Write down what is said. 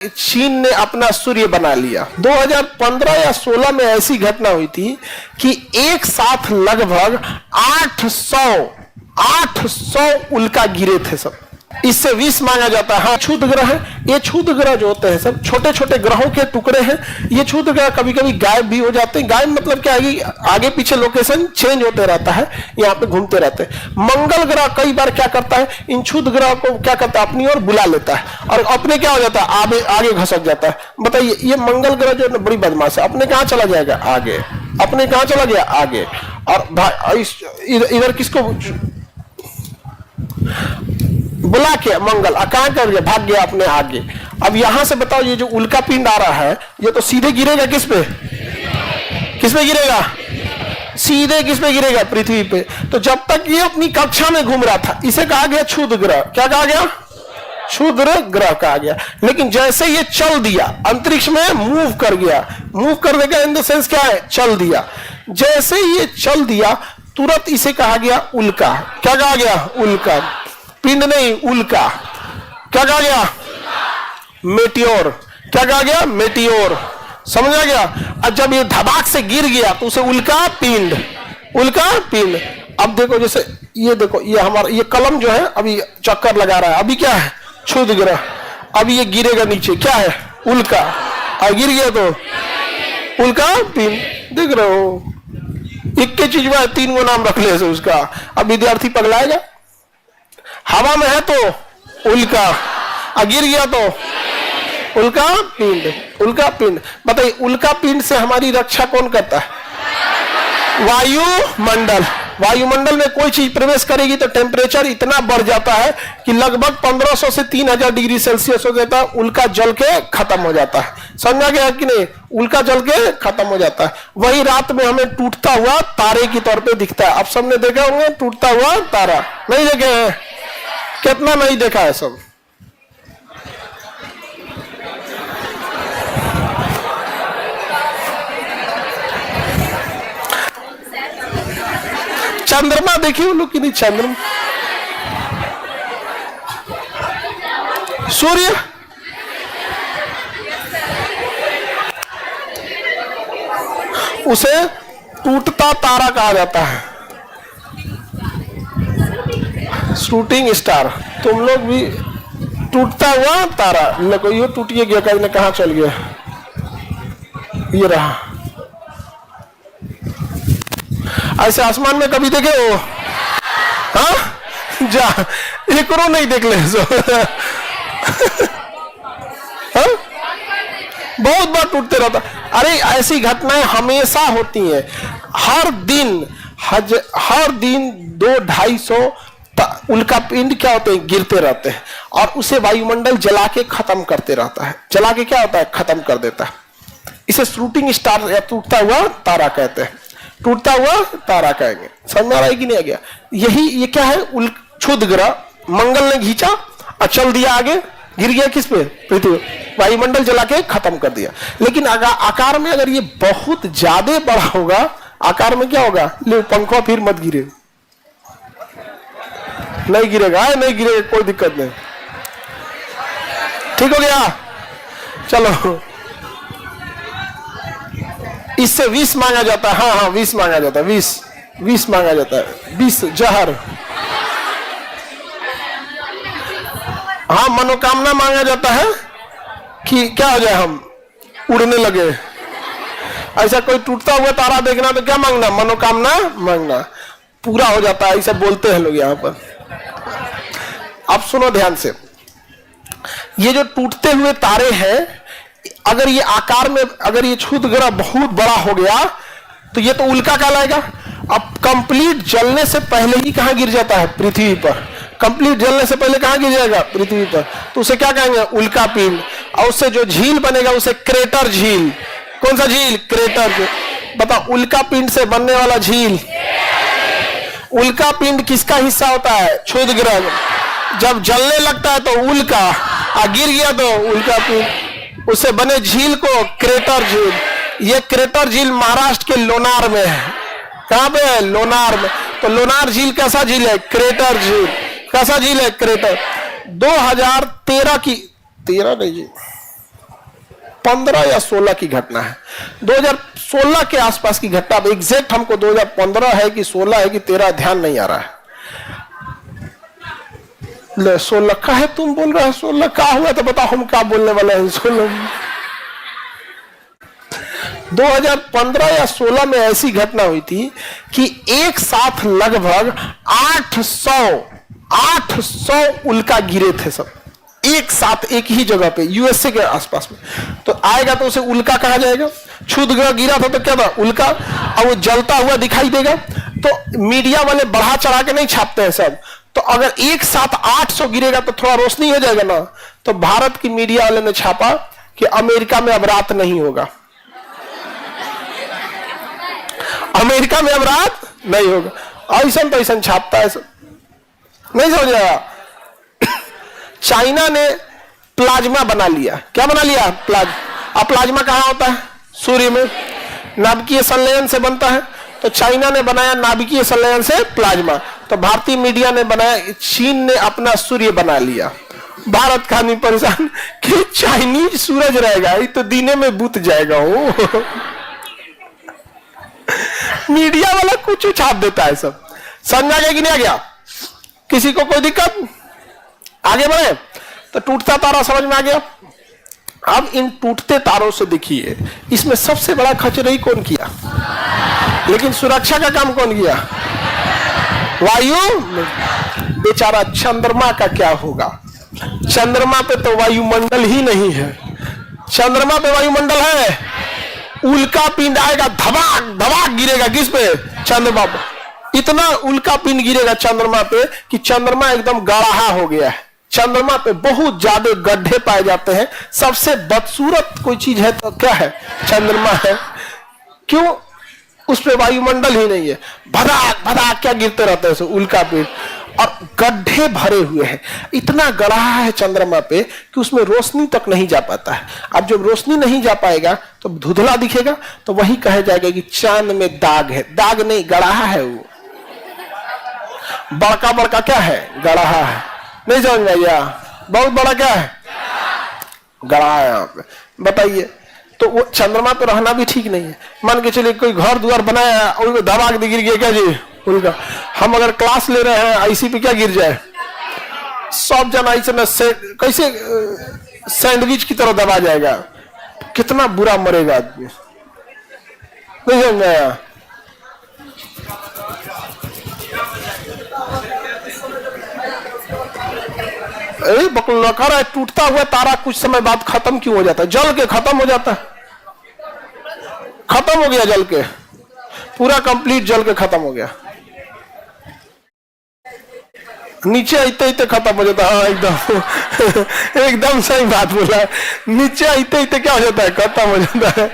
चीन ने अपना सूर्य बना लिया। 2015 या 16 में ऐसी घटना हुई थी कि एक साथ लगभग 800 उल्का गिरे थे सब। इससे विष मांगा जाता है। हाँ, क्षुद्र ग्रह है। ये क्षुद्र ग्रह जो होते हैं सब छोटे छोटे ग्रहों के टुकड़े हैं। ये क्षुद्र ग्रह कभी कभी गायब भी हो जाते हैं। गायब मतलब क्या है, आगे पीछे लोकेशन चेंज होते रहता है, यहाँ पे घूमते रहते हैं। मंगल ग्रह कई बार क्या करता है, इन क्षुद्र ग्रह को क्या करता है, अपनी ओर बुला लेता है और अपने क्या हो जाता है, आगे घसक जाता है। बताइए, ये मंगल ग्रह जो बड़ी बदमाश है, अपने कहाँ चला जाएगा, आगे। अपने कहाँ चला गया, आगे। और इधर किसको बुला के मंगल कहां कर गया, भाग गया अपने आगे। अब यहां से बताओ, ये जो उल्का पिंड आ रहा है, ये तो सीधे गिरेगा किस पे, किस पे गिरेगा, सीधे किस पे गिरेगा, पृथ्वी पे। तो जब तक ये अपनी कक्षा में घूम रहा था, इसे कहा गया क्षुद्र ग्रह। क्या कहा गया, क्षुद्र ग्रह कहा गया। लेकिन जैसे ये चल दिया, अंतरिक्ष में मूव कर गया, मूव कर देगा इन द सेंस क्या है, चल दिया। जैसे ये चल दिया, तुरंत इसे कहा गया उल्का। क्या कहा गया, उल्का। पिंड नहीं, उल्का। क्या कहा गया, मेटियोर। क्या कहा गया, मेटियोर। समझ आ गया। और जब ये धमाक से गिर गया तो उसे उल्का पिंड, उल्का पिंड। अब देखो, जैसे ये देखो, ये हमारा ये कलम जो है अभी चक्कर लगा रहा है, अभी क्या है, क्षुद्र ग्रह। अभी ये गिरेगा नीचे, क्या है, उल्का। और गिर गया तो उल्का पिंड। देख रहे हो, एक के चीज में 3 गो नाम रख ले उसका। अब विद्यार्थी पगलाएगा। हवा में है तो उल्का, गिर गया तो उल्का पिंड, उल्का पिंड। बताइए, उल्का पिंड से हमारी रक्षा कौन करता है, वायुमंडल। वायुमंडल में कोई चीज प्रवेश करेगी तो टेम्परेचर इतना बढ़ जाता है कि लगभग 1500 से 3000 डिग्री सेल्सियस हो जाता है। उल्का जल के खत्म हो जाता है। समझा गया कि नहीं, उल्का जल के खत्म हो जाता है। वही रात में हमें टूटता हुआ तारे की तौर पे दिखता है। आप सबने देखे होंगे टूटता हुआ तारा, नहीं देखे हैं, कितना नहीं देखा है सब। चंद्रमा देखिए वो लोग कि नहीं, चंद्रमा, सूर्य, उसे टूटता तारा कहा जाता है, शूटिंग स्टार। तुम लोग भी टूटता हुआ तारा। देखो, ये टूट गया, कहीं ने कहा चल गया, ये रहा। ऐसे आसमान में कभी देखे हो, हाँ, जा एक रो नहीं देख ले सो। हाँ? बहुत बार टूटते रहता। अरे ऐसी घटनाएं हमेशा होती हैं, हर दिन 200-250 उल्का पिंड क्या होते हैं, गिरते रहते हैं और उसे वायुमंडल जला के खत्म करते रहता है। जला के क्या होता है, खत्म कर देता है। इसे शूटिंग स्टार या टूटता हुआ तारा कहते हैं, टूटता हुआ तारा कहेंगे। समझ में आ रहा है कि नहीं आ गया। यही ये क्या है, क्षुद्र ग्रह। मंगल ने खींचा और चल दिया आगे, गिर गया किस पे, पृथ्वी। वायुमंडल जला के खत्म कर दिया। लेकिन आकार में अगर ये बहुत ज्यादा बड़ा होगा, आकार में क्या होगा, ले पंखा फिर मत गिरे, नहीं गिरेगा, नहीं गिरेगा, कोई दिक्कत नहीं, ठीक हो गया। चलो, इससे विष मांगा जाता है। हाँ हाँ, विष मांगा जाता है, विष मांगा जाता है, विष, जहर। हाँ, मनोकामना मांगा जाता है कि क्या हो जाए, हम उड़ने लगे। ऐसा कोई टूटता हुआ तारा देखना तो क्या मांगना, मनोकामना मांगना, पूरा हो जाता है, ऐसा बोलते हैं लोग यहाँ पर। अब सुनो ध्यान से, ये जो टूटते हुए तारे हैं, अगर ये आकार में, अगर ये क्षुद्र ग्रह बहुत बड़ा हो गया तो ये तो उल्का कहलाएगा। अब कंप्लीट जलने से पहले ही कहां गिर जाता है, पृथ्वी पर। कंप्लीट जलने से पहले कहां गिर जाएगा, पृथ्वी पर। तो उसे क्या कहेंगे, उल्का पिंड। और उससे जो झील बनेगा उसे क्रेटर झील। कौन सा झील, क्रेटर झील। बताओ, उल्का पिंड से बनने वाला झील, उल्का पिंड किसका हिस्सा होता है, क्षुद्र ग्रह। जब जलने लगता है तो उल्का, और गिर गया तो उल्का पिंड। उसे बने झील को क्रेटर झील। ये क्रेटर झील महाराष्ट्र के लोनार में है। कहां पे है, लोनार में। तो लोनार झील कैसा झील है, क्रेटर झील। कैसा झील है, क्रेटर। 2013 की, 13 नहीं जी, 2015 या 16 की घटना है, 2016 के आसपास की घटना। अब एग्जैक्ट हमको 2015 है कि 16 है कि 13 ध्यान नहीं आ रहा है। 16 का है, तुम बोल रहे हो 16 का हुआ, तो बताओ हम क्या बोलने वाले हैं। 2015 या 16 में ऐसी घटना हुई थी कि एक साथ लगभग 800 उल्का गिरे थे, सब एक साथ एक ही जगह पे, यूएसए के आसपास में। तो आएगा तो उसे उल्का कहा जाएगा। क्षुद्र गिरा था तो क्या था, उल्का। और वो जलता हुआ दिखाई देगा। तो मीडिया वाले बढ़ा चढ़ा के नहीं छापते हैं सब। तो अगर एक साथ 800 गिरेगा तो थोड़ा रोशनी हो जाएगा ना। तो भारत की मीडिया वाले ने छापा कि अमेरिका में अब रात नहीं होगा, अमेरिका में अब रात नहीं होगा। ऐसा तो ऐसा छापता है सब, नहीं समझ रहा। चाइना ने प्लाज्मा बना लिया। क्या बना लिया? अब प्लाज्मा कहां होता है? सूर्य में, नाभिकीय संलयन से बनता है। तो चाइना ने बनाया नाभिकीय संलयन से प्लाज्मा। तो भारतीय मीडिया ने बनाया, चीन ने अपना सूर्य बना लिया। भारत का नहीं परेशान कि चाइनीज सूरज रहेगा, ये तो दीने में बुत जाएगा वो। मीडिया वाला कुछ छाप देता है सब। समझ आ गया कि नहीं आ गया? किसी को कोई दिक्कत? आगे बढ़े। तो टूटता तारा समझ में आ गया। अब इन टूटते तारों से देखिए, इसमें सबसे बड़ा खचरई कौन किया, लेकिन सुरक्षा का काम कौन किया? वायु। बेचारा चंद्रमा का क्या होगा? चंद्रमा पे तो वायुमंडल ही नहीं है। चंद्रमा पे वायुमंडल है? उल्का पिंड आएगा, धमाक धमाक गिरेगा किस पे? चंद्रमा पे। इतना उल्का पिंड गिरेगा चंद्रमा पे कि चंद्रमा एकदम गड़ाहा हो गया है। चंद्रमा पे बहुत ज्यादा गड्ढे पाए जाते हैं। सबसे बदसूरत कोई चीज है तो क्या है? चंद्रमा है। क्यों? उस पे वायुमंडल ही नहीं है। भदाक भदाक क्या गिरते रहते हैं उल्का पिंड, और गड्ढे भरे हुए हैं। इतना गड़ाहा है चंद्रमा पे कि उसमें रोशनी तक नहीं जा पाता है। अब जब रोशनी नहीं जा पाएगा तो धुंधला दिखेगा, तो वही कहा जाएगा कि चांद में दाग है। दाग नहीं, गड़ाहा है वो। बड़का बड़का क्या है? गड़ाहा है। नहीं समझ में आया? बहुत बड़ा क्या है? गड़ाहा है यहाँ पे। बताइए, तो वो चंद्रमा पे रहना भी ठीक नहीं है। मान के चलिए कोई घर द्वार बनाया और दबा के गिर गया, क्या जी? उल्का। हम अगर क्लास ले रहे हैं, आईसी पे क्या गिर जाए, सब जना ऐसे कैसे सैंडविच की तरह दबा जाएगा। कितना बुरा मरेगा आदमी। नहीं समझ आया? बकलकर है, टूटता हुआ तारा कुछ समय बाद खत्म क्यों हो जाता है? जल के खत्म हो जाता है। खत्म हो गया जल के, पूरा कंप्लीट जल के खत्म हो गया। नीचे आते आते खत्म हो जाता है। हाँ, एकदम एकदम सही बात बोला। नीचे आते आते क्या हो जाता है? खत्म हो जाता है।